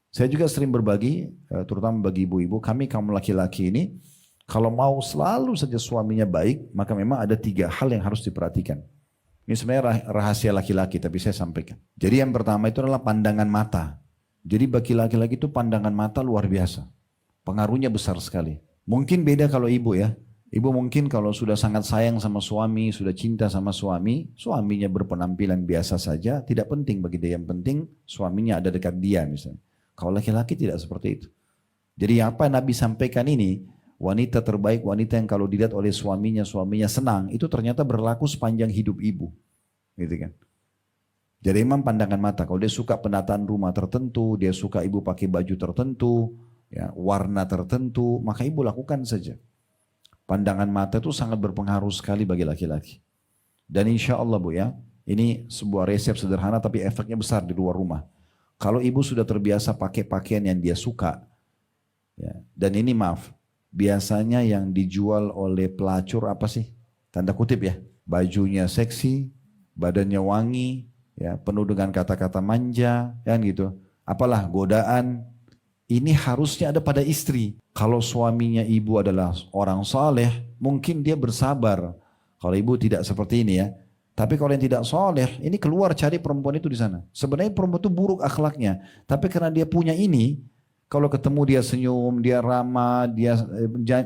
Saya juga sering berbagi, terutama bagi ibu-ibu, kami kaum laki-laki ini, kalau mau selalu saja suaminya baik, maka memang ada 3 hal yang harus diperhatikan. Ini sebenarnya rahasia laki-laki, tapi saya sampaikan. Jadi yang pertama itu adalah pandangan mata. Jadi bagi laki-laki itu pandangan mata luar biasa. Pengaruhnya besar sekali. Mungkin beda kalau ibu ya. Ibu mungkin kalau sudah sangat sayang sama suami, sudah cinta sama suami, suaminya berpenampilan biasa saja, tidak penting bagi dia. Yang penting suaminya ada dekat dia misalnya. Kalau laki-laki tidak seperti itu. Jadi apa Nabi sampaikan ini, wanita terbaik, wanita yang kalau dilihat oleh suaminya, suaminya senang, itu ternyata berlaku sepanjang hidup ibu. Gitu kan. Jadi memang pandangan mata, kalau dia suka penataan rumah tertentu, dia suka ibu pakai baju tertentu, ya, warna tertentu, maka ibu lakukan saja. Pandangan mata itu sangat berpengaruh sekali bagi laki-laki. Dan insya Allah Bu ya, ini sebuah resep sederhana tapi efeknya besar di luar rumah. Kalau ibu sudah terbiasa pakai pakaian yang dia suka, ya, dan ini maaf, biasanya yang dijual oleh pelacur apa sih? Tanda kutip ya, bajunya seksi, badannya wangi, ya, penuh dengan kata-kata manja, kan gitu. Apalah godaan, ini harusnya ada pada istri. Kalau suaminya ibu adalah orang saleh, mungkin dia bersabar. Kalau ibu tidak seperti ini ya. Tapi kalau yang tidak soleh, ini keluar cari perempuan itu di sana. Sebenarnya perempuan itu buruk akhlaknya. Tapi karena dia punya ini, kalau ketemu dia senyum, dia ramah, dia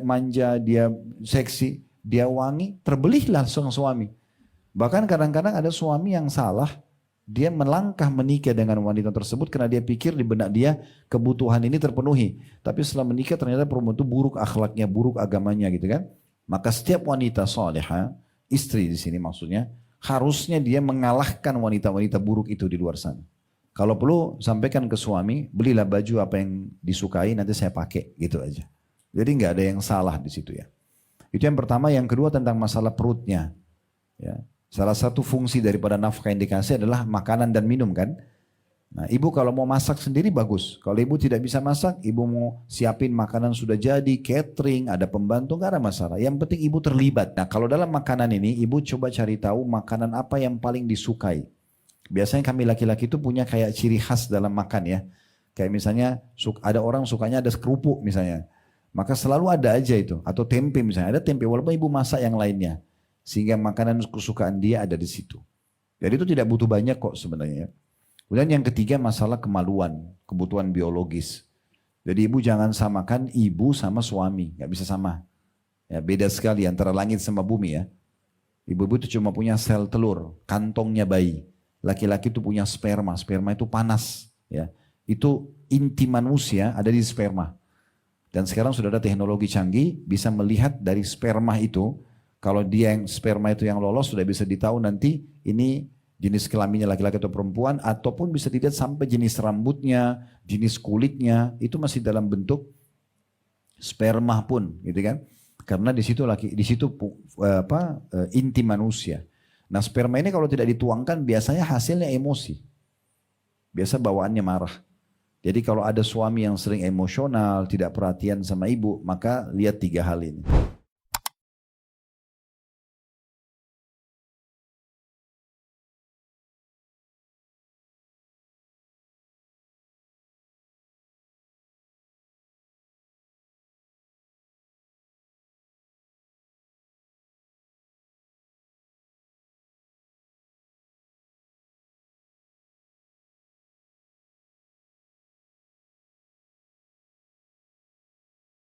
manja, dia seksi, dia wangi, terbelihlah sang suami. Bahkan kadang-kadang ada suami yang salah, dia melangkah menikah dengan wanita tersebut karena dia pikir di benak dia kebutuhan ini terpenuhi. Tapi setelah menikah ternyata perempuan itu buruk akhlaknya, buruk agamanya gitu kan. Maka setiap wanita soleha, istri di sini maksudnya, harusnya dia mengalahkan wanita-wanita buruk itu di luar sana. Kalau perlu sampaikan ke suami, belilah baju apa yang disukai nanti saya pakai gitu aja. Jadi nggak ada yang salah di situ ya. Itu yang pertama. Yang kedua tentang masalah perutnya. Ya. Salah satu fungsi daripada nafkah yang dikasih adalah makanan dan minum kan. Nah ibu kalau mau masak sendiri bagus. Kalau ibu tidak bisa masak, ibu mau siapin makanan sudah jadi, catering, ada pembantu, gak ada masalah. Yang penting ibu terlibat. Nah kalau dalam makanan ini, ibu coba cari tahu makanan apa yang paling disukai. Biasanya kami laki-laki itu punya kayak ciri khas dalam makan ya. Kayak misalnya ada orang sukanya ada kerupuk misalnya. Maka selalu ada aja itu. Atau tempe misalnya, ada tempe walaupun ibu masak yang lainnya. Sehingga makanan kesukaan dia ada di situ. Jadi itu tidak butuh banyak kok sebenarnya. Kemudian yang ketiga masalah kemaluan, kebutuhan biologis. Jadi ibu jangan samakan ibu sama suami, nggak bisa sama. Ya, beda sekali antara langit sama bumi ya. Ibu-ibu itu cuma punya sel telur, kantongnya bayi. Laki-laki itu punya sperma, sperma itu panas. Ya, itu inti manusia ada di sperma. Dan sekarang sudah ada teknologi canggih bisa melihat dari sperma itu. Kalau dia yang sperma itu yang lolos sudah bisa ditahu nanti ini jenis kelaminnya laki-laki atau perempuan, ataupun bisa dilihat sampai jenis rambutnya, jenis kulitnya, itu masih dalam bentuk sperma pun, gitu kan? Karena di situ inti manusia. Nah sperma ini kalau tidak dituangkan biasanya hasilnya emosi, biasa bawaannya marah. Jadi kalau ada suami yang sering emosional, tidak perhatian sama ibu, maka lihat 3 hal ini.